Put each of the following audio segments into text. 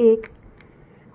1।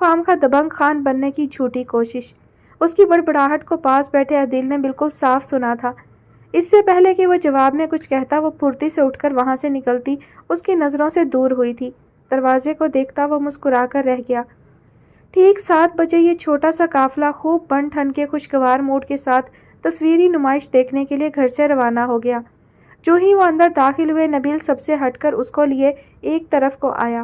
خوامخواہ دبنگ خان بننے کی جھوٹی کوشش۔ اس کی بڑبڑاہٹ کو پاس بیٹھے عدیل نے بالکل صاف سنا تھا۔ اس سے پہلے کہ وہ جواب میں کچھ کہتا وہ پھرتی سے اٹھ کر وہاں سے نکلتی اس کی نظروں سے دور ہوئی تھی۔ دروازے کو دیکھتا وہ مسکرا کر رہ گیا۔ ٹھیک 7 بجے یہ چھوٹا سا قافلہ خوب بن ٹھن کے خوشگوار موڈ کے ساتھ تصویری نمائش دیکھنے کے لیے گھر سے روانہ ہو گیا۔ جو ہی وہ اندر داخل ہوئے نبیل سب سے ہٹ کر اس کو لیے ایک طرف کو آیا۔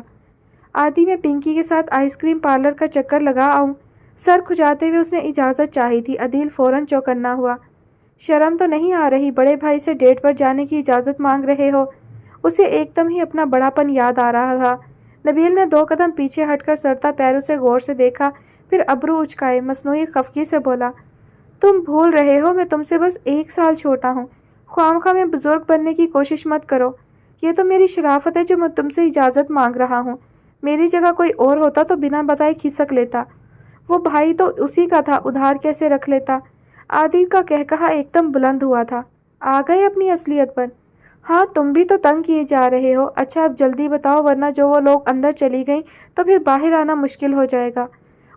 آدھی میں پنکی کے ساتھ آئس کریم پارلر کا چکر لگا آؤں؟ سر کھجاتے ہوئے اس نے اجازت چاہی تھی۔ عدیل فوراً چوکنا ہوا۔ شرم تو نہیں آ رہی؟ بڑے بھائی سے ڈیٹ پر جانے کی اجازت مانگ رہے ہو؟ اسے ایک دم ہی اپنا بڑا پن یاد آ رہا تھا۔ نبیل نے 2 قدم پیچھے ہٹ کر سرتا پیروں سے غور سے دیکھا، پھر ابرو اچکائے مصنوعی خفگی سے بولا، تم بھول رہے ہو میں تم سے بس 1 سال چھوٹا ہوں۔ خوامخواہ میں بزرگ بننے کی کوشش مت کرو۔ یہ تو میری شرافت ہے جو میں تم سے اجازت مانگ رہا ہوں۔ میری جگہ کوئی اور ہوتا تو بنا بتائے کھسک لیتا۔ وہ بھائی تو اسی کا تھا، ادھار کیسے رکھ لیتا؟ عادل کا کہا ایک دم بلند ہوا تھا۔ آ گئے اپنی اصلیت پر؟ ہاں تم بھی تو تنگ کیے جا رہے ہو۔ اچھا اب جلدی بتاؤ ورنہ جو وہ لوگ اندر چلی گئیں تو پھر باہر آنا مشکل ہو جائے گا۔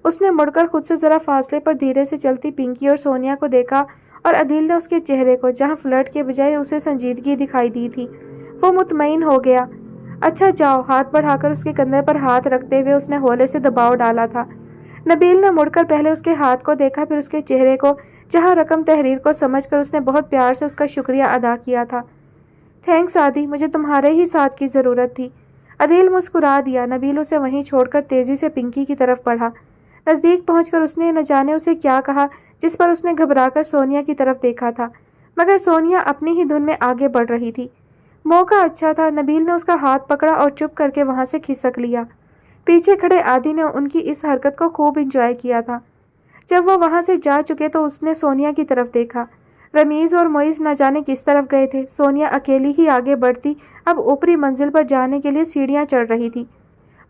اس نے مڑ کر خود سے ذرا فاصلے پر دھیرے سے چلتی پنکی اور سونیا کو دیکھا اور عدیل نے اس کے چہرے کو، جہاں فلرٹ کے بجائے اسے سنجیدگی دکھائی دی تھی، وہ مطمئن ہو گیا۔ اچھا جاؤ۔ ہاتھ بڑھا کر اس کے کندھے پر ہاتھ رکھتے ہوئے اس نے ہولے سے دباؤ ڈالا تھا۔ نبیل نے مڑ کر پہلے اس کے ہاتھ کو دیکھا پھر اس کے چہرے کو، جہاں رقم تحریر کو سمجھ کر اس نے بہت پیار سے اس کا شکریہ ادا کیا تھا۔ تھینکس عادی، مجھے تمہارے ہی ساتھ کی ضرورت تھی۔ عدیل مسکرا دیا۔ نبیل اسے وہیں چھوڑ کر تیزی سے پنکی کی طرف بڑھا۔ نزدیک پہنچ کر اس نے نہ جانے اسے کیا کہا، جس پر اس نے گھبرا کر سونیا کی طرف دیکھا تھا، مگر سونیا اپنی ہی دھن میں آگے بڑھ رہی تھی۔ موقع اچھا تھا، نبیل نے اس کا ہاتھ پکڑا اور چپ کر کے وہاں سے کھسک لیا۔ پیچھے کھڑے عادی نے ان کی اس حرکت کو خوب انجوائے کیا تھا۔ جب وہ وہاں سے جا چکے تو اس نے سونیا کی طرف دیکھا۔ رمیز اور معیز نہ جانے کس طرف گئے تھے۔ سونیا اکیلی ہی آگے بڑھتی اب اوپری منزل پر جانے کے لیے سیڑھیاں چڑھ رہی تھی۔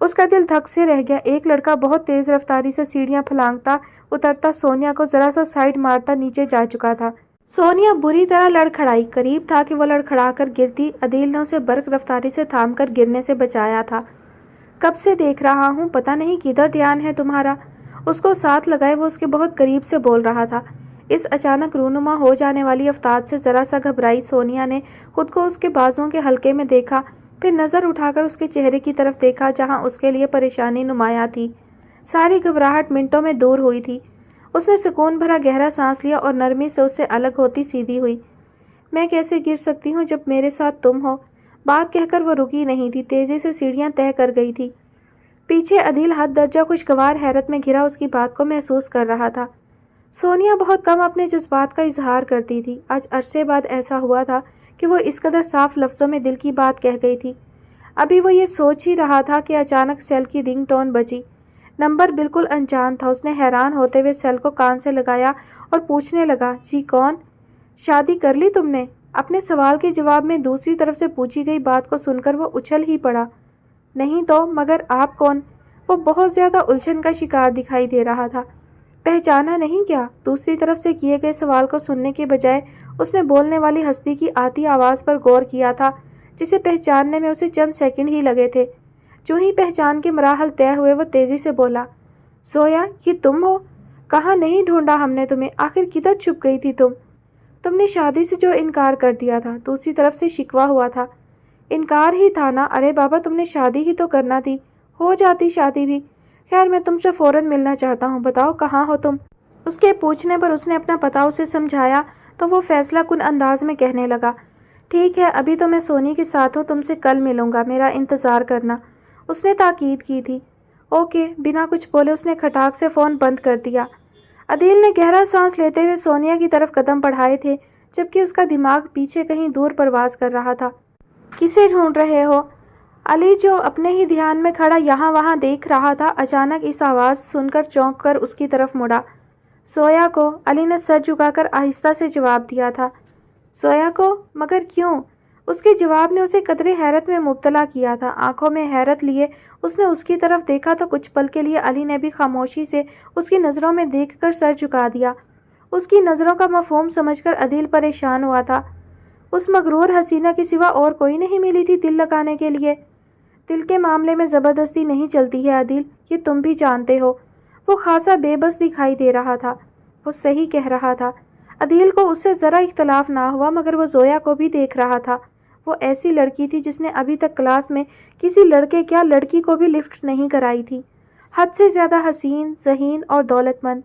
اس کا دل دھک سے رہ گیا۔ ایک لڑکا بہت تیز رفتاری سے سیڑھیاں پھلانگتا اترتا سونیا کو ذرا سا سائیڈ مارتا نیچے جا چکا تھا۔ سونیا بری طرح لڑکھڑائی، قریب تھا کہ وہ لڑکھڑا کر گرتی۔ عدیل نے اسے برق رفتاری سے تھام کر گرنے سے بچایا تھا۔ کب سے دیکھ رہا ہوں، پتہ نہیں کدھر دھیان ہے تمہارا؟ اس کو ساتھ لگائے وہ اس کے بہت قریب سے بول رہا تھا۔ اس اچانک رونما ہو جانے والی افتاد سے ذرا سا گھبرائی سونیا نے خود کو اس کے بازوؤں کے حلقے میں دیکھا، پھر نظر اٹھا کر اس کے چہرے کی طرف دیکھا جہاں اس کے لیے پریشانی نمایاں تھی۔ ساری گھبراہٹ منٹوں میں دور ہوئی تھی۔ اس نے سکون بھرا گہرا سانس لیا اور نرمی سے اس سے الگ ہوتی سیدھی ہوئی۔ میں کیسے گر سکتی ہوں جب میرے ساتھ تم ہو؟ بات کہہ کر وہ رکی نہیں تھی، تیزی سے سیڑھیاں طے کر گئی تھی۔ پیچھے عدیل حد درجہ خوشگوار حیرت میں گھرا اس کی بات کو محسوس کر رہا تھا۔ سونیا بہت کم اپنے جذبات کا اظہار کرتی تھی۔ آج عرصے بعد ایسا ہوا تھا کہ وہ اس قدر صاف لفظوں میں دل کی بات کہہ گئی تھی۔ ابھی وہ یہ سوچ ہی رہا تھا کہ اچانک سیل کی رنگ ٹون بجی۔ نمبر بالکل انجان تھا۔ اس نے حیران ہوتے ہوئے سیل کو کان سے لگایا اور پوچھنے لگا، جی کون؟ شادی کر لی تم نے؟ اپنے سوال کے جواب میں دوسری طرف سے پوچھی گئی بات کو سن کر وہ اچھل ہی پڑا۔ نہیں تو، مگر آپ کون؟ وہ بہت زیادہ الجھن کا شکار دکھائی دے رہا تھا۔ پہچانا نہیں کیا؟ دوسری طرف سے کیے گئے سوال کو سننے کے بجائے اس نے بولنے والی ہستی کی آتی آواز پر غور کیا تھا، جسے پہچاننے میں اسے چند سیکنڈ ہی لگے تھے۔ جو ہی پہچان کے مراحل طے ہوئے وہ تیزی سے بولا، سویا یہ تم ہو؟ کہاں نہیں ڈھونڈا ہم نے تمہیں، آخر کدھر چھپ گئی تھی تم؟ تم نے شادی سے جو انکار کر دیا تھا، دوسری طرف سے شکوہ ہوا تھا۔ انکار ہی تھا نا؟ ارے بابا تم نے شادی ہی تو کرنا تھی، ہو جاتی شادی بھی۔ خیر میں تم سے فوراً ملنا چاہتا ہوں، بتاؤ کہاں ہو تم؟ اس کے پوچھنے پر اس نے اپنا پتہ اسے سمجھایا تو وہ فیصلہ کن انداز میں کہنے لگا، ٹھیک ہے ابھی تو میں سونی کے ساتھ ہوں، تم سے کل ملوں گا، میرا انتظار کرنا۔ اس نے تاکید کی تھی۔ اوکے۔ بنا کچھ بولے اس نے کھٹاک سے فون بند کر دیا۔ عدیل نے گہرا سانس لیتے ہوئے سونیا کی طرف قدم بڑھائے تھے، جبکہ اس کا دماغ پیچھے کہیں دور پرواز کر رہا تھا۔ کسے ڈھونڈ رہے ہو؟ علی جو اپنے ہی دھیان میں کھڑا یہاں وہاں دیکھ رہا تھا، اچانک اس آواز سن کر چونک کر اس کی طرف مڑا۔ سویا کو، علی نے سر جھکا کر آہستہ سے جواب دیا تھا۔ سویا کو؟ مگر کیوں؟ اس کے جواب نے اسے قدرے حیرت میں مبتلا کیا تھا۔ آنکھوں میں حیرت لیے اس نے اس کی طرف دیکھا تو کچھ پل کے لیے علی نے بھی خاموشی سے اس کی نظروں میں دیکھ کر سر جھکا دیا۔ اس کی نظروں کا مفہوم سمجھ کر عدیل پریشان ہوا تھا۔ اس مغرور حسینہ کے سوا اور کوئی نہیں ملی تھی دل لگانے کے لیے؟ دل کے معاملے میں زبردستی نہیں چلتی ہے عدیل، یہ تم بھی جانتے ہو۔ وہ خاصا بے بس دکھائی دے رہا تھا۔ وہ صحیح کہہ رہا تھا۔ عدیل کو اس سے ذرا اختلاف نہ ہوا، مگر وہ زویا کو بھی دیکھ رہا تھا۔ وہ ایسی لڑکی تھی جس نے ابھی تک کلاس میں کسی لڑکے کیا لڑکی کو بھی لفٹ نہیں کرائی تھی۔ حد سے زیادہ حسین، ذہین اور دولت مند۔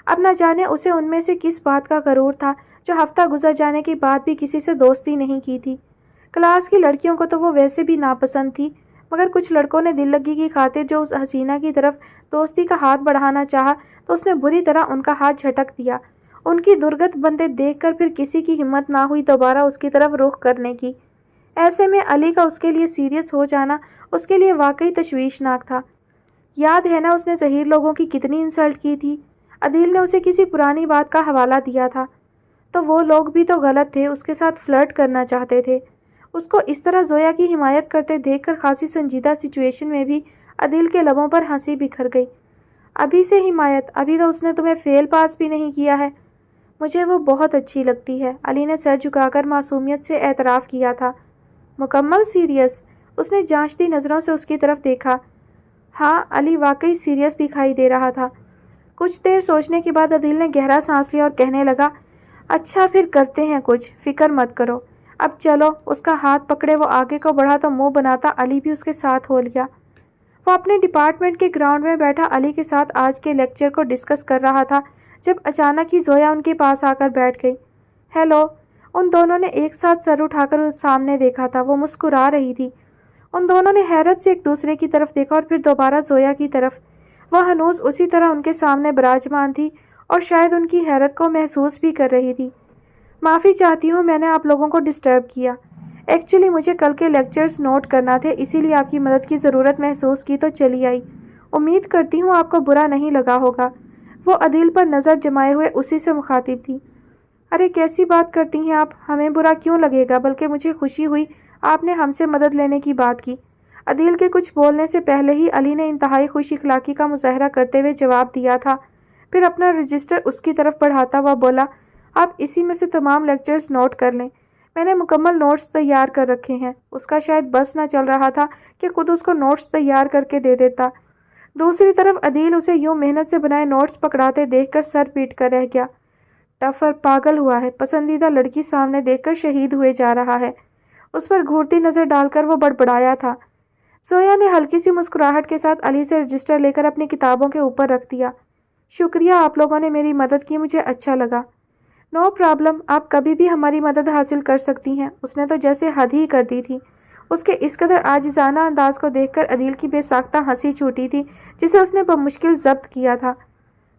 اب نہ جانے اسے ان میں سے کس بات کا غرور تھا جو ہفتہ گزر جانے کے بعد بھی کسی سے دوستی نہیں کی تھی۔ کلاس کی لڑکیوں کو تو وہ ویسے بھی ناپسند تھی، مگر کچھ لڑکوں نے دل لگی کی خاطر جو اس حسینہ کی طرف دوستی کا ہاتھ بڑھانا چاہا تو اس نے بری طرح ان کا ہاتھ جھٹک دیا۔ ان کی درگت بندے دیکھ کر پھر کسی کی ہمت نہ ہوئی دوبارہ اس کی طرف رخ کرنے کی۔ ایسے میں علی کا اس کے لیے سیریس ہو جانا اس کے لیے واقعی تشویشناک تھا۔ یاد ہے نا اس نے ظہیر لوگوں کی کتنی انسلٹ کی تھی؟ عدیل نے اسے کسی پرانی بات کا حوالہ دیا تھا، تو وہ لوگ بھی تو غلط تھے، اس کے ساتھ فلرٹ کرنا چاہتے تھے۔ اس کو اس طرح زویا کی حمایت کرتے دیکھ کر خاصی سنجیدہ سچویشن میں بھی عدیل کے لبوں پر ہنسی بکھر گئی۔ ابھی سے حمایت؟ ابھی تو اس نے تمہیں فیل پاس بھی نہیں کیا ہے۔ مجھے وہ بہت اچھی لگتی ہے، علی نے سر جھکا کر معصومیت سے اعتراف کیا تھا۔ مکمل سیریس؟ اس نے جانچتی نظروں سے اس کی طرف دیکھا۔ ہاں، علی واقعی سیریس دکھائی دے رہا تھا۔ کچھ دیر سوچنے کے بعد عدیل نے گہرا سانس لیا اور کہنے لگا، اچھا پھر کرتے ہیں کچھ، فکر مت کرو۔ اب چلو۔ اس کا ہاتھ پکڑے وہ آگے کو بڑھا تو منہ بناتا علی بھی اس کے ساتھ ہو لیا۔ وہ اپنے ڈپارٹمنٹ کے گراؤنڈ میں بیٹھا علی کے ساتھ آج کے لیکچر کو ڈسکس کر رہا تھا جب اچانک ہی زویا ان کے پاس آ کر بیٹھ گئی۔ ہیلو۔ ان دونوں نے ایک ساتھ سر اٹھا کر سامنے دیکھا تھا۔ وہ مسکرا رہی تھی۔ ان دونوں نے حیرت سے ایک دوسرے کی طرف دیکھا اور پھر دوبارہ زویا کی طرف۔ وہ ہنوز اسی طرح ان کے سامنے براجمان تھی اور شاید ان کی حیرت کو محسوس بھی کر رہی تھی۔ معافی چاہتی ہوں میں نے آپ لوگوں کو ڈسٹرب کیا۔ ایکچولی مجھے کل کے لیکچرز نوٹ کرنا تھے، اسی لیے آپ کی مدد کی ضرورت محسوس کی تو چلی آئی۔ امید کرتی ہوں آپ کو برا نہیں لگا ہوگا۔ وہ عدیل پر نظر جمائے ہوئے اسی سے مخاطب تھی۔ ارے کیسی بات کرتی ہیں آپ؟ ہمیں برا کیوں لگے گا، بلکہ مجھے خوشی ہوئی آپ نے ہم سے مدد لینے کی بات کی۔ عدیل کے کچھ بولنے سے پہلے ہی علی نے انتہائی خوش اخلاقی کا مظاہرہ کرتے ہوئے جواب دیا تھا، پھر اپنا رجسٹر اس کی طرف بڑھاتا ہوا بولا، آپ اسی میں سے تمام لیکچرز نوٹ کر لیں، میں نے مکمل نوٹس تیار کر رکھے ہیں۔ اس کا شاید بس نہ چل رہا تھا کہ خود اس کو نوٹس تیار کر کے دے دیتا۔ دوسری طرف عدیل اسے یوں محنت سے بنائے نوٹس پکڑاتے دیکھ کر سر پیٹ کر رہ گیا۔ ٹفر پاگل ہوا ہے، پسندیدہ لڑکی سامنے دیکھ کر شہید ہوئے جا رہا ہے۔ اس پر گھورتی نظر ڈال کر وہ بڑبڑایا تھا۔ زویا نے ہلکی سی مسکراہٹ کے ساتھ علی سے رجسٹر لے کر اپنی کتابوں کے اوپر رکھ دیا۔ شکریہ، آپ لوگوں نے میری مدد کی، مجھے اچھا لگا۔ نو پرابلم، آپ کبھی بھی ہماری مدد حاصل کر سکتی ہیں۔ اس نے تو جیسے حد ہی کر دی تھی۔ اس کے اس قدر عاجزانہ انداز کو دیکھ کر عدیل کی بے ساختہ ہنسی چھوٹی تھی جسے اس نے بمشکل ضبط کیا تھا۔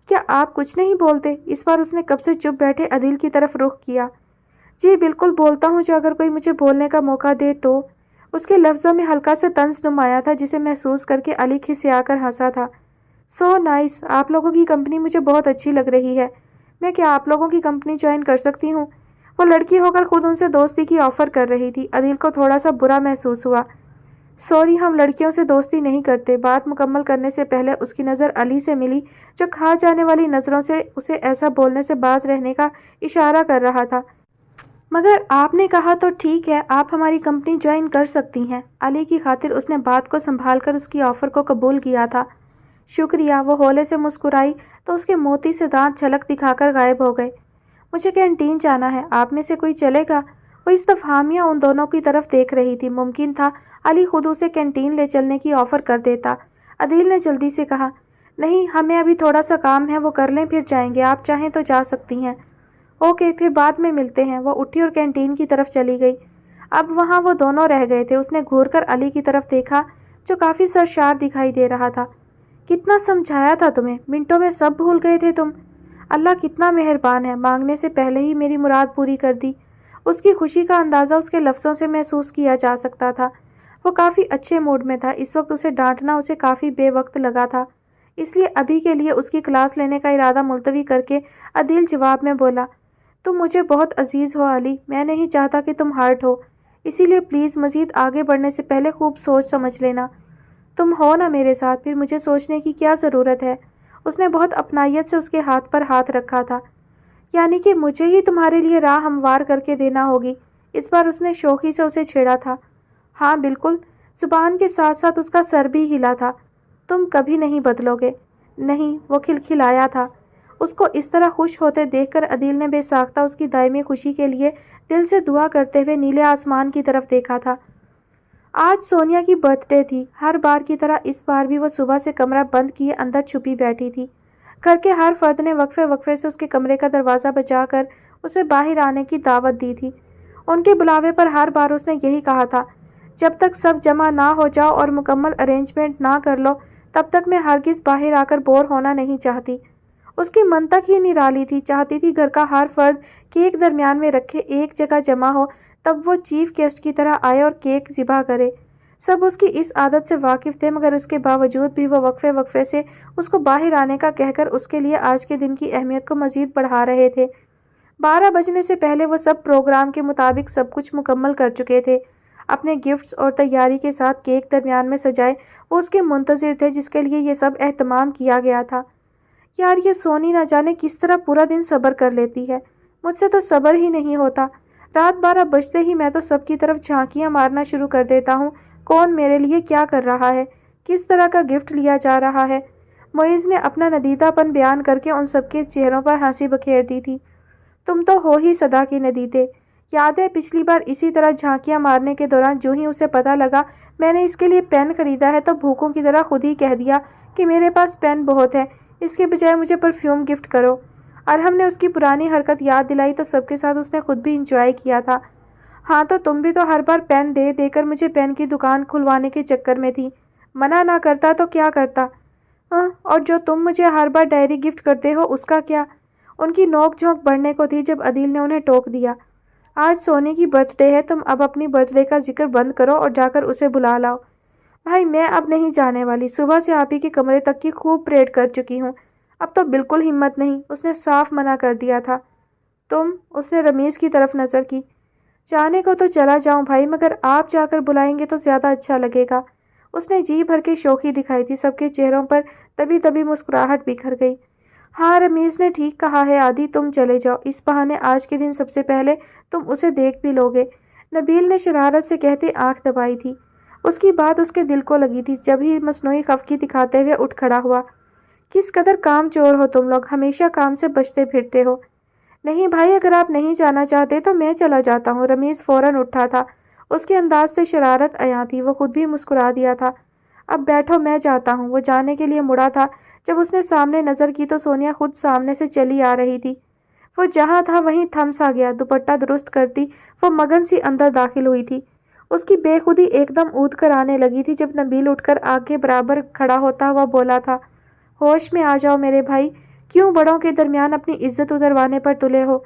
کیا آپ کچھ نہیں بولتے؟ اس بار اس نے کب سے چپ بیٹھے عدیل کی طرف رخ کیا۔ جی بالکل بولتا ہوں، جو اگر کوئی مجھے بولنے کا موقع دے تو۔ اس کے لفظوں میں ہلکا سا طنز نمایاں تھا جسے محسوس کر کے علی کھسیا کر ہنسا تھا۔ سو نائس، آپ لوگوں کی کمپنی مجھے بہت اچھی لگ رہی ہے۔ میں کیا آپ لوگوں کی کمپنی جوائن کر سکتی ہوں؟ وہ لڑکی ہو کر خود ان سے دوستی کی آفر کر رہی تھی۔ عدیل کو تھوڑا سا برا محسوس ہوا۔ سوری، ہم لڑکیوں سے دوستی نہیں کرتے۔ بات مکمل کرنے سے پہلے اس کی نظر علی سے ملی جو کھا جانے والی نظروں سے اسے ایسا بولنے سے باز رہنے کا اشارہ کر رہا تھا۔ مگر آپ نے کہا تو ٹھیک ہے، آپ ہماری کمپنی جوائن کر سکتی ہیں۔ علی کی خاطر اس نے بات کو سنبھال کر اس کی آفر کو قبول کیا تھا۔ شکریہ، وہ ہولے سے مسکرائی تو اس کے موتی سے دانت جھلک دکھا کر غائب ہو گئے۔ مجھے کینٹین جانا ہے، آپ میں سے کوئی چلے گا؟ وہ استفہامیہ ان دونوں کی طرف دیکھ رہی تھی۔ ممکن تھا علی خود اسے کینٹین لے چلنے کی آفر کر دیتا۔ عدیل نے جلدی سے کہا، نہیں، ہمیں ابھی تھوڑا سا کام ہے، وہ کر لیں پھر جائیں گے، آپ چاہیں تو جا سکتی ہیں۔ اوکے، پھر بعد میں ملتے ہیں۔ وہ اٹھی اور کینٹین کی طرف چلی گئی۔ اب وہاں وہ دونوں رہ گئے تھے۔ اس نے گھور کر علی کی طرف دیکھا جو کافی سرشار دکھائی دے رہا تھا۔ کتنا سمجھایا تھا تمہیں، منٹوں میں سب بھول گئے تھے تم۔ اللہ کتنا مہربان ہے، مانگنے سے پہلے ہی میری مراد پوری کر دی۔ اس کی خوشی کا اندازہ اس کے لفظوں سے محسوس کیا جا سکتا تھا۔ وہ کافی اچھے موڈ میں تھا۔ اس وقت اسے ڈانٹنا اسے کافی بے وقت لگا تھا، اس لیے ابھی کے لیے اس کی کلاس لینے کا ارادہ ملتوی کر کے عدیل جواب میں بولا، تم مجھے بہت عزیز ہو علی، میں نہیں چاہتا کہ تم ہرٹ ہو، اسی لیے پلیز مزید آگے بڑھنے سے پہلے خوب سوچ سمجھ لینا۔ تم ہو نا میرے ساتھ، پھر مجھے سوچنے کی کیا ضرورت ہے؟ اس نے بہت اپنائیت سے اس کے ہاتھ پر ہاتھ رکھا تھا۔ یعنی کہ مجھے ہی تمہارے لیے راہ ہموار کر کے دینا ہوگی؟ اس بار اس نے شوخی سے اسے چھیڑا تھا۔ ہاں بالکل، زبان کے ساتھ ساتھ اس کا سر بھی ہلا تھا۔ تم کبھی نہیں بدلو گے۔ نہیں، وہ کھلکھلایا تھا۔ اس کو اس طرح خوش ہوتے دیکھ کر عدیل نے بے ساختہ اس کی دائمی خوشی کے لیے دل سے دعا کرتے ہوئے نیلے آسمان کی طرف دیکھا تھا۔ آج سونیا کی برتھ ڈے تھی۔ ہر بار کی طرح اس بار بھی وہ صبح سے کمرہ بند کیے اندر چھپی بیٹھی تھی۔ گھر کے ہر فرد نے وقفے وقفے سے اس کے کمرے کا دروازہ بجا کر اسے باہر آنے کی دعوت دی تھی۔ ان کے بلاوے پر ہر بار اس نے یہی کہا تھا، جب تک سب جمع نہ ہو جاؤ اور مکمل ارینجمنٹ نہ کر لو تب تک میں ہرگز باہر آ کر بور ہونا نہیں چاہتی۔ اس کی منطق ہی نرالی تھی، چاہتی تھی گھر کا ہر فرد کیک درمیان میں رکھے ایک جگہ جمع ہو، تب وہ چیف گیسٹ کی طرح آئے اور کیک ذبح کرے۔ سب اس کی اس عادت سے واقف تھے، مگر اس کے باوجود بھی وہ وقفے وقفے سے اس کو باہر آنے کا کہہ کر اس کے لیے آج کے دن کی اہمیت کو مزید بڑھا رہے تھے۔ 12 بجنے سے پہلے وہ سب پروگرام کے مطابق سب کچھ مکمل کر چکے تھے۔ اپنے گفٹس اور تیاری کے ساتھ کیک درمیان میں سجائے وہ اس کے منتظر تھے جس کے لیے یہ سب اہتمام کیا گیا تھا۔ یار، یہ سونی نہ جانے کس طرح پورا دن صبر کر لیتی ہے، مجھ سے تو صبر ہی نہیں ہوتا۔ رات 12 بجتے ہی میں تو سب کی طرف جھانکیاں مارنا شروع کر دیتا ہوں، کون میرے لیے کیا کر رہا ہے، کس طرح کا گفٹ لیا جا رہا ہے۔ معیز نے اپنا ندیدہ پن بیان کر کے ان سب کے چہروں پر ہنسی بکھیر دی تھی۔ تم تو ہو ہی صدا کے ندیدے۔ یاد ہے پچھلی بار اسی طرح جھانکیاں مارنے کے دوران جو ہی اسے پتہ لگا میں نے اس کے لیے پین خریدا ہے تو بھوکوں کی طرح خود ہی کہہ دیا کہ میرے پاس پین بہت ہے، اس کے بجائے مجھے پرفیوم گفٹ کرو۔ اور ہم نے اس کی پرانی حرکت یاد دلائی تو سب کے ساتھ اس نے خود بھی انجوائے کیا تھا۔ ہاں تو تم بھی تو ہر بار پین دے دے کر مجھے پین کی دکان کھلوانے کے چکر میں تھی، منع نہ کرتا تو کیا کرتا؟ اور جو تم مجھے ہر بار ڈائری گفٹ کرتے ہو اس کا کیا؟ ان کی نوک جھونک بڑھنے کو تھی جب عدیل نے انہیں ٹوک دیا۔ آج سونی کی برتھ ڈے ہے، تم اب اپنی برتھ ڈے کا ذکر بند کرو اور جا کر اسے بلا لاؤ۔ بھائی میں اب نہیں جانے والی، صبح سے آپ ہی کے کمرے تک کی خوب پریڈ کر چکی ہوں، اب تو بالکل ہمت نہیں، اس نے صاف منع کر دیا تھا۔ اس نے رمیز کی طرف نظر کی۔ جانے کو تو چلا جاؤں بھائی، مگر آپ جا کر بلائیں گے تو زیادہ اچھا لگے گا۔ اس نے جی بھر کے شوخی دکھائی تھی، سب کے چہروں پر تبھی تبھی مسکراہٹ بکھر گئی۔ ہاں رمیز نے ٹھیک کہا ہے عادی، تم چلے جاؤ، اس بہانے آج کے دن سب سے پہلے تم اسے دیکھ بھی لوگے۔ نبیل نے شرارت سے کہتے آنکھ دبائی تھی۔ اس کی بات اس کے دل کو لگی تھی، جب ہی مصنوعی خفگی دکھاتے ہوئے اٹھ کھڑا ہوا۔ کس قدر کام چور ہو تم لوگ، ہمیشہ کام سے بچتے پھرتے ہو۔ نہیں بھائی، اگر آپ نہیں جانا چاہتے تو میں چلا جاتا ہوں۔ رمیز فوراً اٹھا تھا، اس کے انداز سے شرارت عیاں تھی، وہ خود بھی مسکرا دیا تھا۔ اب بیٹھو میں جاتا ہوں۔ وہ جانے کے لیے مڑا تھا، جب اس نے سامنے نظر کی تو سونیا خود سامنے سے چلی آ رہی تھی۔ وہ جہاں تھا وہیں تھم سا گیا، دوپٹہ درست کرتی وہ مگن سی اندر داخل ہوئی تھی۔ اس کی بے خودی ایک دم اود کر آنے لگی تھی جب نبیل اٹھ کر آگے برابر کھڑا ہوتا ہوا بولا تھا، ہوش میں آ جاؤ میرے بھائی، کیوں بڑوں کے درمیان اپنی عزت اتروانے پر تلے ہو؟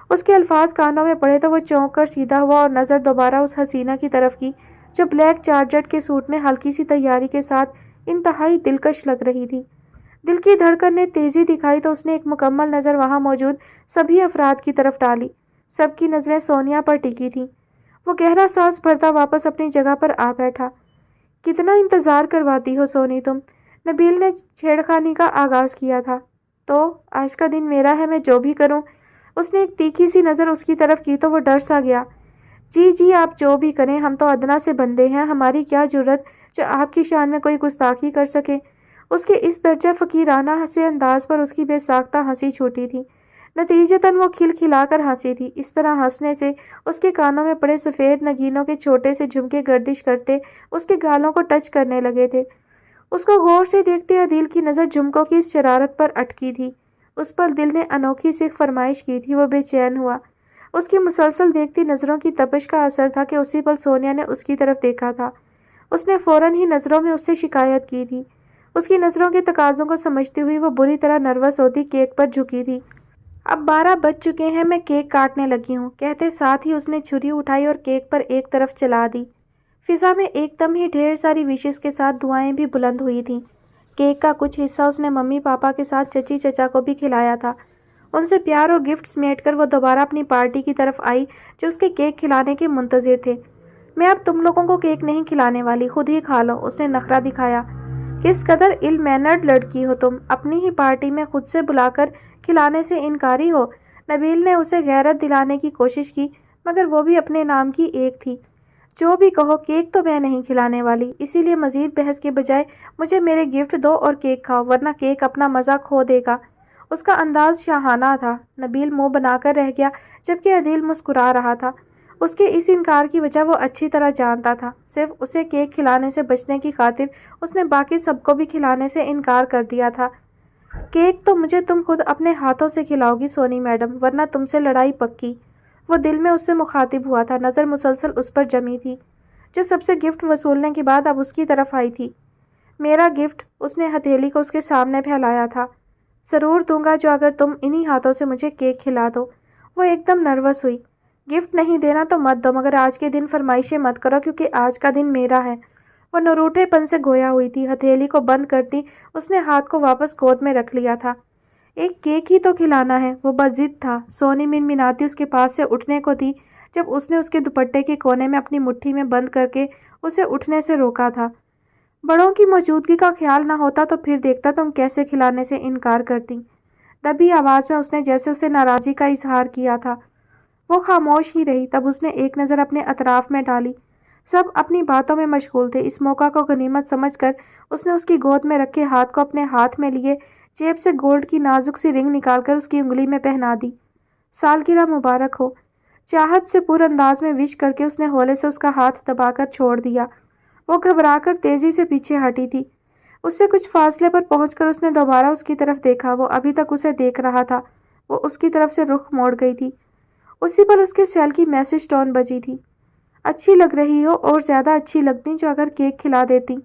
اس کے الفاظ کانوں میں پڑے تو وہ چونک کر سیدھا ہوا اور نظر دوبارہ اس حسینہ کی طرف کی جو بلیک چارجٹ کے سوٹ میں ہلکی سی تیاری کے ساتھ انتہائی دلکش لگ رہی تھی۔ دل کی دھڑکن نے تیزی دکھائی تو اس نے ایک مکمل نظر وہاں موجود سبھی افراد کی طرف ڈالی۔ سب کی نظریں سونیا پر ٹکی تھیں۔ وہ گہرا سانس بھرتا واپس اپنی جگہ پر آ بیٹھا۔ کتنا انتظار کرواتی ہو سونی تم؟ نبیل نے چھیڑخانی کا آغاز کیا تھا۔ تو آج کا دن میرا ہے، میں جو بھی کروں۔ اس نے ایک تیکھی سی نظر اس کی طرف کی تو وہ ڈر سا گیا۔ جی آپ جو بھی کریں، ہم تو ادنا سے بندے ہیں، ہماری کیا جرت جو آپ کی شان میں کوئی گستاخی کر سکے۔ اس کے اس درجہ فقیرانہ سے انداز پر اس کی بے ساختہ ہنسی چھوٹی تھی۔ نتیجتاً وہ کھلکھلا کر ہنسی تھی۔ اس طرح ہنسنے سے اس کے کانوں میں پڑے سفید نگینوں کے چھوٹے سے جھمکے گردش کرتے اس کے گالوں کو ٹچ کرنے لگے تھے۔ اس کو غور سے دیکھتے عدیل کی نظر جھمکوں کی اس شرارت پر اٹکی تھی۔ اس پر دل نے انوکھی سی فرمائش کی تھی، وہ بے چین ہوا۔ اس کی مسلسل دیکھتی نظروں کی تپش کا اثر تھا کہ اسی پل سونیا نے اس کی طرف دیکھا تھا۔ اس نے فوراً ہی نظروں میں اس سے شکایت کی تھی۔ اس کی نظروں کے تقاضوں کو سمجھتی ہوئی وہ بری طرح نروس ہوتی کیک پر جھکی تھی۔ اب 12 بج چکے ہیں، میں کیک کاٹنے لگی ہوں، کہتے ساتھ ہی اس نے چھری اٹھائی اور کیک پر ایک طرف چلا دی۔ فضا میں ایک دم ہی ڈھیر ساری وشز کے ساتھ دعائیں بھی بلند ہوئی تھیں۔ کیک کا کچھ حصہ اس نے ممی پاپا کے ساتھ چچی چچا کو بھی کھلایا تھا۔ ان سے پیار اور گفٹ سمیٹ کر وہ دوبارہ اپنی پارٹی کی طرف آئی جو اس کے کیک کھلانے کے منتظر تھے۔ میں اب تم لوگوں کو کیک نہیں کھلانے والی، خود ہی کھا لو، اس نے نخرہ دکھایا۔ کس قدر ill mannered لڑکی ہو تم، اپنی ہی پارٹی میں خود سے بلا کر کھلانے سے انکاری ہو۔ نبیل نے اسے غیرت دلانے کی کوشش کی، مگر وہ بھی اپنے نام کی ایک تھی۔ جو بھی کہو کیک تو میں نہیں کھلانے والی، اسی لیے مزید بحث کے بجائے مجھے میرے گفٹ دو اور کیک کھاؤ ورنہ کیک اپنا مزہ کھو دے گا۔ اس کا انداز شاہانہ تھا۔ نبیل منہ بنا کر رہ گیا جبکہ عدیل مسکرا رہا تھا۔ اس کے اس انکار کی وجہ وہ اچھی طرح جانتا تھا۔ صرف اسے کیک کھلانے سے بچنے کی خاطر اس نے باقی سب کو بھی کھلانے سے انکار کر دیا تھا۔ کیک تو مجھے تم خود اپنے ہاتھوں سے کھلاؤ گی سونی میڈم، ورنہ تم سے لڑائی پکی۔ وہ دل میں اس سے مخاطب ہوا تھا، نظر مسلسل اس پر جمی تھی جو سب سے گفٹ وصولنے کے بعد اب اس کی طرف آئی تھی۔ میرا گفٹ، اس نے ہتھیلی کو اس کے سامنے پھیلایا تھا۔ ضرور دوں گا جو اگر تم انہی ہاتھوں سے مجھے کیک کھلا دو۔ وہ ایک دم نروس ہوئی۔ گفٹ نہیں دینا تو مت دو، مگر آج کے دن فرمائشیں مت کرو کیونکہ آج کا دن میرا ہے۔ وہ نروٹھے پن سے گویا ہوئی تھی۔ ہتھیلی کو بند کرتی اس نے ہاتھ کو واپس گود میں رکھ لیا تھا۔ ایک کیک ہی تو کھلانا ہے، وہ بضد تھا۔ سونی منمناتی اس کے پاس سے اٹھنے کو تھی جب اس نے اس کے دوپٹے کے کونے میں اپنی مٹھی میں بند کر کے اسے اٹھنے سے روکا تھا۔ بڑوں کی موجودگی کا خیال نہ ہوتا تو پھر دیکھتا تم کیسے کھلانے سے انکار کرتی۔ دبی آواز میں اس نے جیسے اسے ناراضی کا اظہار کیا تھا۔ وہ خاموش ہی رہی۔ تب اس نے ایک نظر اپنے اطراف میں ڈالی۔ سب اپنی باتوں میں مشغول تھے۔ اس موقع کو غنیمت سمجھ کر اس نے اس کی گود میں رکھے ہاتھ کو اپنے ہاتھ میں لیے جیب سے گولڈ کی نازک سی رنگ نکال کر اس کی انگلی میں پہنا دی۔ سالگرہ مبارک ہو، چاہت سے پر انداز میں وش کر کے اس نے ہولے سے اس کا ہاتھ دبا کر چھوڑ دیا۔ وہ گھبرا کر تیزی سے پیچھے ہٹی تھی۔ اس سے کچھ فاصلے پر پہنچ کر اس نے دوبارہ اس کی طرف دیکھا۔ وہ ابھی تک اسے دیکھ رہا تھا۔ وہ اس کی طرف سے رخ موڑ گئی تھی۔ اسی پر اس کے سیل کی میسج ٹون بجی تھی۔ اچھی لگ رہی ہو، اور زیادہ اچھی لگتی جو اگر کیک کھلا دیتی۔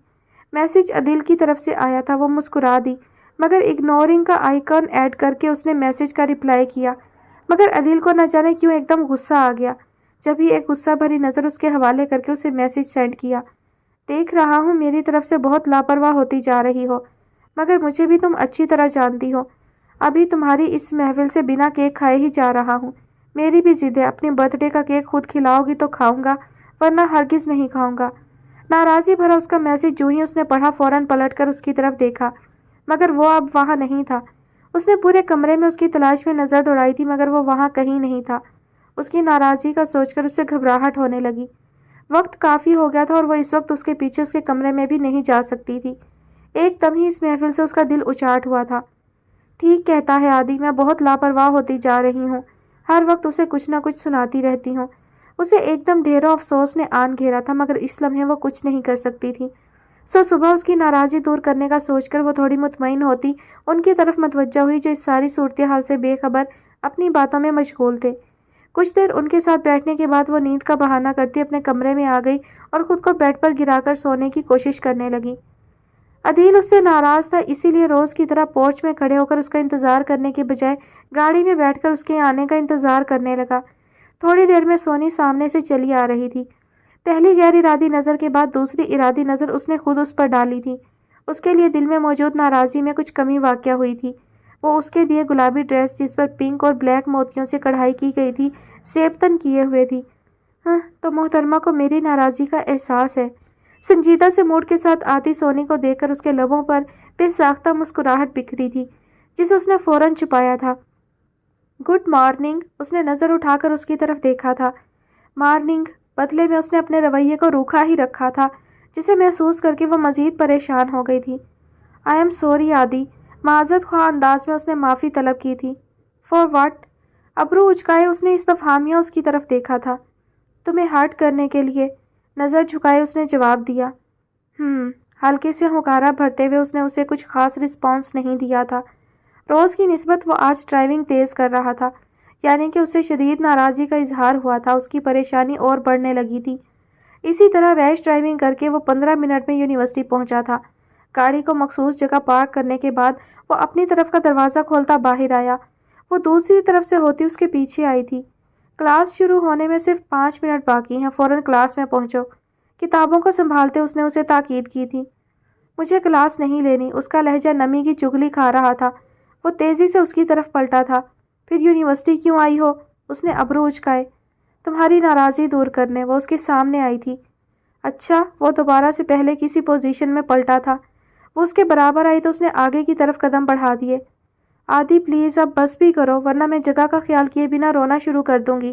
میسج عدیل کی طرف سے آیا تھا۔ وہ مسکرا دی مگر اگنورنگ کا آئیکن ایڈ کر کے اس نے میسج کا رپلائی کیا، مگر عدیل کو نہ جانے کیوں ایک دم غصہ آ گیا جب ہی ایک غصہ بھری نظر اس کے حوالے کر کے اسے میسج سینڈ کیا۔ دیکھ رہا ہوں میری طرف سے بہت لاپرواہ ہوتی جا رہی ہو، مگر مجھے بھی تم اچھی طرح جانتی ہو۔ ابھی تمہاری اس محفل سے بنا کیک کھائے ہی جا رہا ہوں۔ میری بھی ضد ہے، اپنی برتھ ڈے کا کیک خود کھلاؤ گی تو کھاؤں گا ورنہ ہرگز نہیں کھاؤں گا۔ ناراضی بھرا اس کا میسج جو ہی اس نے پڑھا فوراً پلٹ کر اس کی طرف دیکھا، مگر وہ اب وہاں نہیں تھا۔ اس نے پورے کمرے میں اس کی تلاش میں نظر دوڑائی تھی مگر وہ وہاں کہیں نہیں تھا۔ اس کی ناراضی کا سوچ کر اسے گھبراہٹ ہونے لگی۔ وقت کافی ہو گیا تھا اور وہ اس وقت اس کے پیچھے اس کے کمرے میں بھی نہیں جا سکتی تھی۔ ایک دم ہی اس محفل سے اس کا دل اچاٹ ہوا تھا۔ ٹھیک کہتا ہے عادی، میں بہت لاپرواہ ہوتی جا رہی ہوں، ہر وقت اسے کچھ نہ کچھ سناتی رہتی ہوں۔ اسے ایک دم ڈھیروں افسوس نے آن گھیرا تھا مگر اس لمحے وہ کچھ نہیں کر سکتی تھی۔ صبح اس کی ناراضی دور کرنے کا سوچ کر وہ تھوڑی مطمئن ہوتی ان کی طرف متوجہ ہوئی جو اس ساری صورتحال سے بے خبر اپنی باتوں میں مشغول تھے۔ کچھ دیر ان کے ساتھ بیٹھنے کے بعد وہ نیند کا بہانہ کرتی اپنے کمرے میں آ گئی اور خود کو بیڈ پر گرا کر سونے کی کوشش کرنے لگی۔ عدیل اس سے ناراض تھا، اسی لیے روز کی طرح پورچ میں کھڑے ہو کر اس کا انتظار کرنے کے بجائے گاڑی میں بیٹھ کر اس کے آنے کا انتظار کرنے لگا۔ تھوڑی دیر میں سونی سامنے سے چلی آ رہی تھی۔ پہلی غیر ارادی نظر کے بعد دوسری ارادی نظر اس نے خود اس پر ڈالی تھی۔ اس کے لیے دل میں موجود ناراضی میں کچھ کمی واقع ہوئی تھی۔ وہ اس کے دیے گلابی ڈریس جس پر پنک اور بلیک موتیوں سے کڑھائی کی گئی تھی سیبتن کیے ہوئے تھی۔ ہاں تو محترمہ کو میری ناراضی کا احساس ہے۔ سنجیدہ سے موڈ کے ساتھ آتی سونی کو دیکھ کر اس کے لبوں پر بے ساختہ مسکراہٹ بکھری تھی جسے اس نے فوراً چھپایا تھا۔ گڈ مارننگ، اس نے نظر اٹھا کر اس کی طرف دیکھا تھا۔ مارننگ، بدلے میں اس نے اپنے رویے کو روکھا ہی رکھا تھا جسے محسوس کر کے وہ مزید پریشان ہو گئی تھی۔ آئی ایم سوری عادی، معذرت خواہ انداز میں اس نے معافی طلب کی تھی۔ For what? ابرو اچکائے اس نے استفہامیہ اس کی طرف دیکھا تھا۔ تمہیں ہرٹ کرنے کے لیے، نظر جھکائے اس نے جواب دیا۔ ہلکے سے ہنکارا بھرتے ہوئے اس نے اسے کچھ خاص رسپانس نہیں دیا تھا۔ روز کی نسبت وہ آج ڈرائیونگ تیز کر رہا تھا، یعنی کہ اسے شدید ناراضی کا اظہار ہوا تھا۔ اس کی پریشانی اور بڑھنے لگی تھی۔ اسی طرح ریش ڈرائیونگ کر کے وہ 15 منٹ میں یونیورسٹی پہنچا تھا۔ گاڑی کو مخصوص جگہ پارک کرنے کے بعد وہ اپنی طرف کا دروازہ کھولتا باہر آیا۔ وہ دوسری طرف سے ہوتی اس کے پیچھے آئی تھی۔ کلاس شروع ہونے میں صرف 5 منٹ باقی ہیں، فوراً کلاس میں پہنچو۔ کتابوں کو سنبھالتے اس نے اسے تاکید کی تھی۔ مجھے کلاس نہیں لینی، اس کا لہجہ نمی کی چگلی کھا رہا تھا۔ وہ تیزی سے اس کی طرف پلٹا تھا۔ پھر یونیورسٹی کیوں آئی ہو؟ اس نے ابرو اچکائے۔ تمہاری ناراضی دور کرنے، وہ اس کے سامنے آئی تھی۔ اچھا، وہ دوبارہ سے پہلے کسی پوزیشن میں پلٹا تھا۔ وہ اس کے برابر آئی تو اس نے آگے کی طرف قدم بڑھا دیے۔ عادی پلیز اب بس بھی کرو ورنہ میں جگہ کا خیال کیے بنا رونا شروع کر دوں گی۔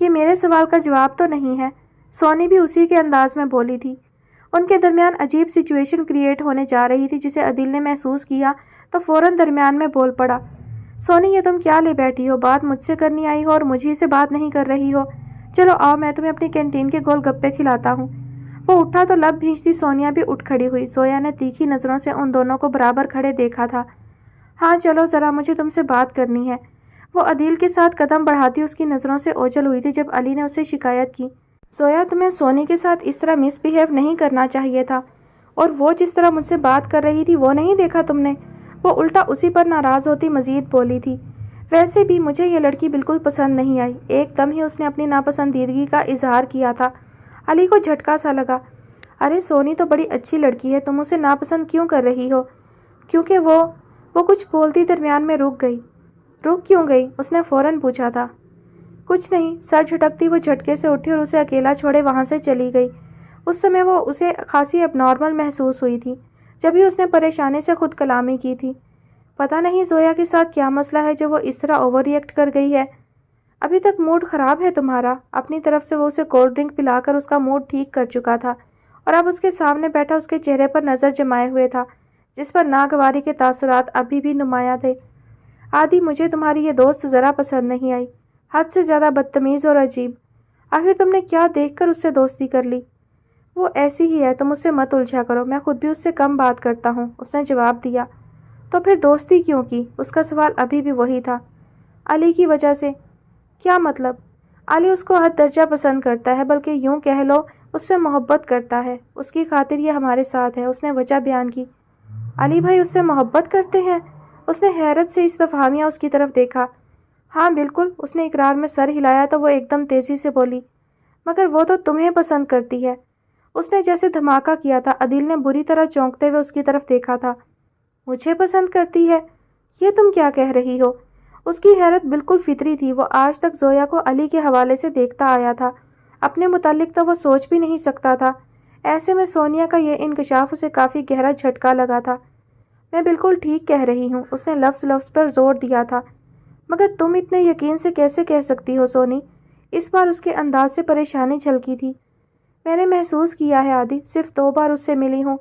یہ میرے سوال کا جواب تو نہیں ہے، سونی بھی اسی کے انداز میں بولی تھی۔ ان کے درمیان عجیب سچویشن کریٹ ہونے جا رہی تھی جسے عدیل نے محسوس کیا تو فوراً درمیان میں بول پڑا، سونی یہ تم کیا لے بیٹھی ہو؟ بات مجھ سے کرنی آئی ہو اور مجھے سے بات نہیں کر رہی ہو؟ چلو آؤ میں تمہیں اپنی کینٹین کے گول گپے کھلاتا ہوں۔ وہ اٹھا تو لب بھینچتی سونیا بھی اٹھ کھڑی ہوئی۔ زویا نے تیکھی نظروں سے ان دونوں کو برابر کھڑے دیکھا تھا۔ ہاں چلو ذرا مجھے تم سے بات کرنی ہے۔ وہ عدیل کے ساتھ قدم بڑھاتی اس کی نظروں سے اوجھل ہوئی تھی جب علی نے اسے شکایت کی، زویا تمہیں سونی کے ساتھ اس طرح مس بیہیو نہیں کرنا چاہیے تھا، اور وہ جس طرح مجھ سے بات کر رہی تھی وہ نہیں دیکھا تم نے؟ وہ الٹا اسی پر ناراض ہوتی مزید بولی تھی، ویسے بھی مجھے یہ لڑکی بالکل پسند نہیں آئی۔ ایک دم ہی اس نے اپنی ناپسندیدگی کا اظہار کیا تھا۔ علی کو جھٹکا سا لگا، ارے سونی تو بڑی اچھی لڑکی ہے، تم اسے ناپسند کیوں کر رہی ہو؟ کیونکہ وہ کچھ بولتی درمیان میں رک گئی۔ رک کیوں گئی؟ اس نے فوراً پوچھا تھا۔ کچھ نہیں، سر جھٹکتی وہ جھٹکے سے اٹھی اور اسے اکیلا چھوڑے وہاں سے چلی گئی۔ اس سمے وہ اسے خاصی اب نارمل محسوس ہوئی تھی، جبھی اس نے پریشانی سے خود کلامی کی تھی۔ پتہ نہیں زویا کے ساتھ کیا مسئلہ ہے جو وہ اس طرح اوور ریئیکٹ کر گئی ہے۔ ابھی تک موڈ خراب ہے تمہارا؟ اپنی طرف سے وہ اسے کولڈ ڈرنک پلا کر اس کا موڈ ٹھیک کر چکا تھا، اور اب اس کے سامنے بیٹھا اس کے چہرے پر نظر جمائے ہوئے تھا جس پر ناگواری کے تاثرات ابھی بھی نمایاں تھے۔ آدی مجھے تمہاری یہ دوست ذرا پسند نہیں آئی، حد سے زیادہ بدتمیز اور عجیب۔ آخر تم نے کیا دیکھ کر اس سے دوستی کر لی؟ وہ ایسی ہی ہے، تم اس سے مت الجھا کرو، میں خود بھی اس سے کم بات کرتا ہوں، اس نے جواب دیا۔ تو پھر دوستی کیوں کی؟ اس کا سوال ابھی بھی وہی تھا۔ علی کی وجہ سے۔ کیا مطلب؟ علی اس کو حد درجہ پسند کرتا ہے، بلکہ یوں کہہ لو اس سے محبت کرتا ہے، اس کی خاطر یہ ہمارے ساتھ ہے، اس نے وجہ بیان کی۔ علی بھائی اس سے محبت کرتے ہیں؟ اس نے حیرت سے استفہامیہ اس کی طرف دیکھا۔ ہاں بالکل، اس نے اقرار میں سر ہلایا تو وہ ایک دم تیزی سے بولی، مگر وہ تو تمہیں پسند کرتی ہے۔ اس نے جیسے دھماکہ کیا تھا۔ عدیل نے بری طرح چونکتے ہوئے اس کی طرف دیکھا تھا۔ مجھے پسند کرتی ہے؟ یہ تم کیا کہہ رہی ہو؟ اس کی حیرت بالکل فطری تھی، وہ آج تک زویا کو علی کے حوالے سے دیکھتا آیا تھا، اپنے متعلق تو وہ سوچ بھی نہیں سکتا تھا۔ ایسے میں سونیا کا یہ انکشاف اسے کافی گہرا جھٹکا لگا تھا۔ میں بالکل ٹھیک کہہ رہی ہوں، اس نے لفظ پر زور دیا تھا۔ مگر تم اتنے یقین سے کیسے کہہ سکتی ہو سونی؟ اس بار اس کے انداز سے پریشانی جھلکی تھی۔ میں نے محسوس کیا ہے آدی، صرف 2 بار اس سے ملی ہوں،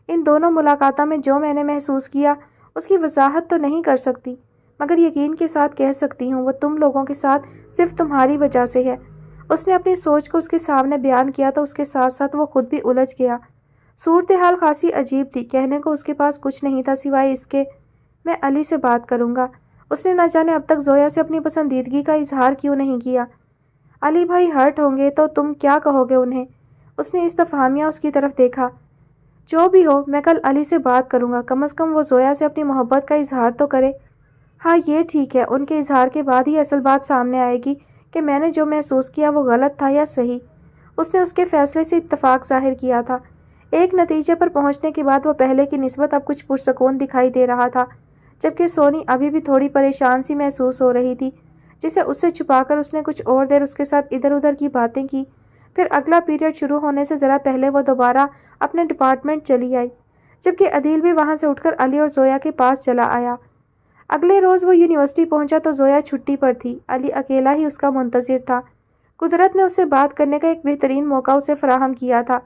ان دونوں ملاقاتوں میں جو میں نے محسوس کیا اس کی وضاحت تو نہیں کر سکتی، مگر یقین کے ساتھ کہہ سکتی ہوں وہ تم لوگوں کے ساتھ صرف تمہاری وجہ سے ہے۔ اس نے اپنی سوچ کو اس کے سامنے بیان کیا تو اس کے ساتھ ساتھ وہ خود بھی الجھ گیا۔ صورتحال خاصی عجیب تھی، کہنے کو اس کے پاس کچھ نہیں تھا سوائے اس کے، میں علی سے بات کروں گا۔ اس نے نہ جانے اب تک زویا سے اپنی پسندیدگی کا اظہار کیوں نہیں کیا۔ علی بھائی ہرٹ ہوں گے تو تم کیا کہو گے انہیں؟ اس نے استفہامیہ اس کی طرف دیکھا۔ جو بھی ہو، میں کل علی سے بات کروں گا، کم از کم وہ زویا سے اپنی محبت کا اظہار تو کرے۔ ہاں یہ ٹھیک ہے، ان کے اظہار کے بعد ہی اصل بات سامنے آئے گی کہ میں نے جو محسوس کیا وہ غلط تھا یا صحیح۔ اس نے اس کے فیصلے سے اتفاق ظاہر کیا تھا۔ ایک نتیجے پر پہنچنے کے بعد وہ پہلے کی نسبت اب کچھ پرسکون دکھائی دے رہا تھا، جبکہ سونی ابھی بھی تھوڑی پریشان سی محسوس ہو رہی تھی، جسے اس سے چھپا کر اس نے کچھ اور دیر اس کے ساتھ ادھر ادھر کی باتیں کی۔ پھر اگلا پیریڈ شروع ہونے سے ذرا پہلے وہ دوبارہ اپنے ڈپارٹمنٹ چلی آئی، جبکہ عدیل بھی وہاں سے اٹھ کر علی اور زویا کے پاس چلا آیا۔ اگلے روز وہ یونیورسٹی پہنچا تو زویا چھٹی پر تھی، علی اکیلا ہی اس کا منتظر تھا۔ قدرت نے اس سے بات کرنے کا ایک بہترین موقع اسے فراہم کیا تھا۔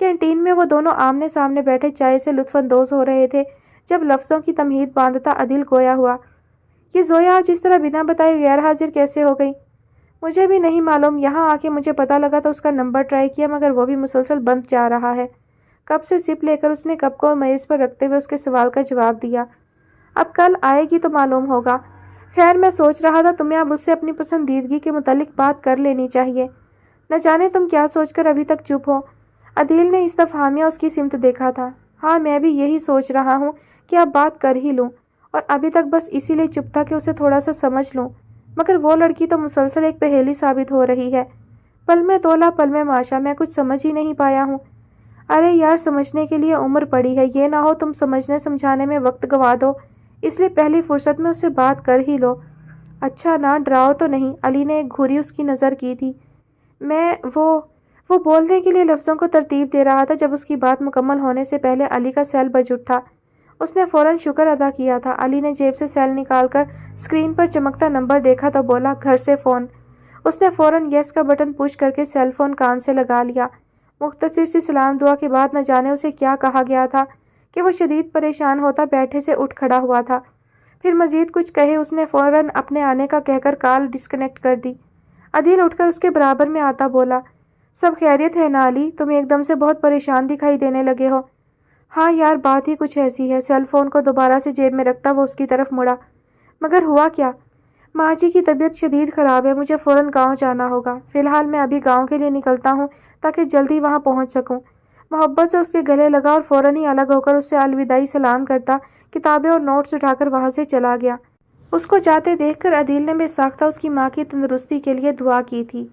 کینٹین میں وہ دونوں آمنے سامنے بیٹھے چائے سے لطف اندوز ہو رہے تھے جب لفظوں کی تمہید باندھتا عدیل گویا ہوا، یہ زویا آج اس طرح بنا بتائے غیر حاضر کیسے ہو گئی؟ مجھے بھی نہیں معلوم، یہاں آ کے مجھے پتہ لگا تو اس کا نمبر ٹرائی کیا مگر وہ بھی مسلسل بند جا رہا ہے۔ کپ سے سپ لے کر اس نے کپ کو میز پر رکھتے ہوئے اس کے سوال کا جواب دیا، اب کل آئے گی تو معلوم ہوگا۔ خیر میں سوچ رہا تھا تمہیں اب اس سے اپنی پسندیدگی کے متعلق بات کر لینی چاہیے، نہ جانے تم کیا سوچ کر ابھی تک چپ ہو۔ عدیل نے استفہامیہ اس کی سمت دیکھا تھا۔ ہاں میں بھی یہی سوچ رہا ہوں کہ اب بات کر ہی لوں، اور ابھی تک بس اسی لیے چپ تھا کہ اسے تھوڑا سا سمجھ لوں، مگر وہ لڑکی تو مسلسل ایک پہیلی ثابت ہو رہی ہے، پل میں تولا پل میں ماشا، میں کچھ سمجھ ہی نہیں پایا ہوں۔ ارے یار سمجھنے کے لیے عمر پڑی ہے، یہ نہ ہو تم سمجھنے سمجھانے میں وقت گوا دو، اس لیے پہلی فرصت میں اس سے بات کر ہی لو۔ اچھا نہ ڈراؤ تو نہیں؟ علی نے ایک گھوری اس کی نظر کی تھی۔ میں وہ بولنے کے لیے لفظوں کو ترتیب دے رہا تھا جب اس کی بات مکمل ہونے سے پہلے علی کا سیل بج اٹھا۔ اس نے فوراً شکر ادا کیا تھا۔ علی نے جیب سے سیل نکال کر اسکرین پر چمکتا نمبر دیکھا تو بولا، گھر سے فون۔ اس نے فوراً یس کا بٹن پش کر کے سیل فون کان سے لگا لیا۔ مختصر سی سلام دعا کے بعد نہ جانے اسے کیا کہا گیا تھا کہ وہ شدید پریشان ہوتا بیٹھے سے اٹھ کھڑا ہوا تھا۔ پھر مزید کچھ کہے اس نے فوراً اپنے آنے کا کہہ کر کال ڈسکنیکٹ کر دی۔ عدیل اٹھ کر اس کے برابر میں آتا بولا، سب خیریت ہے نا علی؟ تم ایک دم سے بہت پریشان دکھائی دینے لگے ہو۔ ہاں یار بات ہی کچھ ایسی ہے۔ سیل فون کو دوبارہ سے جیب میں رکھتا وہ اس کی طرف مڑا۔ مگر ہوا کیا؟ ماں جی کی طبیعت شدید خراب ہے، مجھے فوراً گاؤں جانا ہوگا۔ فی الحال میں ابھی گاؤں کے لیے نکلتا ہوں تاکہ جلدی وہاں پہنچ سکوں۔ محبت سے اس کے گلے لگا اور فوراً ہی الگ ہو کر اس سے الوداعی سلام کرتا کتابیں اور نوٹس اٹھا کر وہاں سے چلا گیا۔ اس کو جاتے دیکھ کر عدیل نے بے ساختہ اس کی ماں کی تندرستی کے لیے دعا کی تھی۔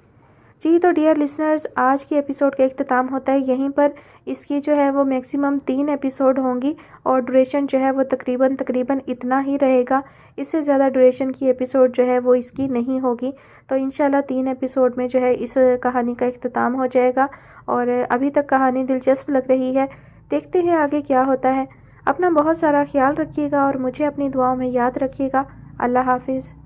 جی تو ڈیئر لسنرز، آج کی ایپیسوڈ کا اختتام ہوتا ہے یہیں پر۔ اس کی جو ہے وہ میکسیمم 3 ایپیسوڈ ہوں گی اور ڈوریشن جو ہے وہ تقریباً اتنا ہی رہے گا۔ اس سے زیادہ ڈوریشن کی ایپیسوڈ جو ہے وہ اس کی نہیں ہوگی۔ تو انشاءاللہ 3 ایپیسوڈ میں جو ہے اس کہانی کا اختتام ہو جائے گا، اور ابھی تک کہانی دلچسپ لگ رہی ہے۔ دیکھتے ہیں آگے کیا ہوتا ہے۔ اپنا بہت سارا خیال رکھیے گا اور مجھے اپنی دعاؤں میں یاد رکھیے گا۔ اللہ حافظ۔